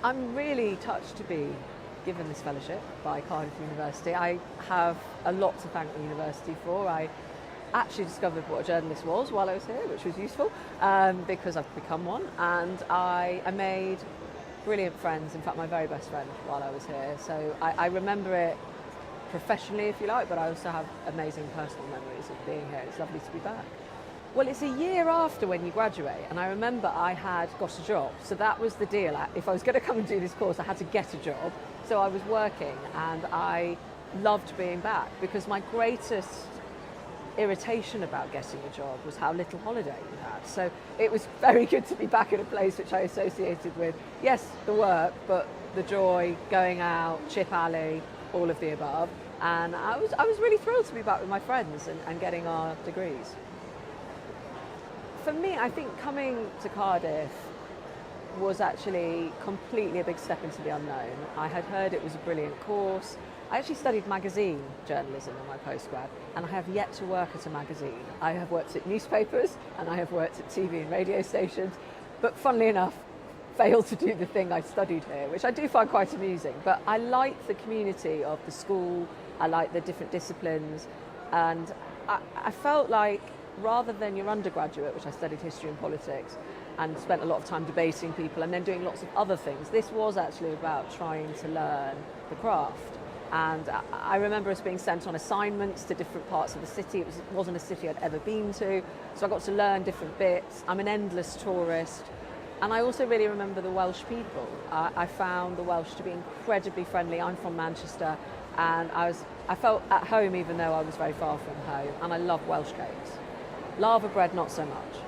I'm really touched to be given this fellowship by Cardiff University. I have a lot to thank the university for. I actually discovered what a journalist was while I was here, which was useful because I've become one, and I made brilliant friends, in fact my very best friend while I was here. So I remember it professionally, if you like, but I also have amazing personal memories of being here. It's lovely to be back. Well, it's a year after when you graduate, and I remember I had got a job, so that was the deal. If I was going to come and do this course, I had to get a job. So I was working, and I loved being back because my greatest irritation about getting a job was how little holiday we had. So it was very good to be back in a place which I associated with, yes, the work, but the joy, going out, Chip Alley, all of the above. And I was really thrilled to be back with my friends and getting our degrees. For me, I think coming to Cardiff was actually completely a big step into the unknown. I had heard it was a brilliant course. I actually studied magazine journalism in my postgrad, and I have yet to work at a magazine. I have worked at newspapers and I have worked at TV and radio stations, but funnily enough, failed to do the thing I studied here, which I do find quite amusing. But I like the community of the school, I like the different disciplines, and I felt like rather than your undergraduate, which I studied history and politics and spent a lot of time debating people and then doing lots of other things, this was actually about trying to learn the craft. And I remember us being sent on assignments to different parts of the city. It wasn't a city I'd ever been to, so I got to learn different bits. I'm an endless tourist. And I also really remember the Welsh people. I found the Welsh to be incredibly friendly. I'm from Manchester, and I felt at home even though I was very far from home, and I love Welsh cakes. Lava bread, not so much.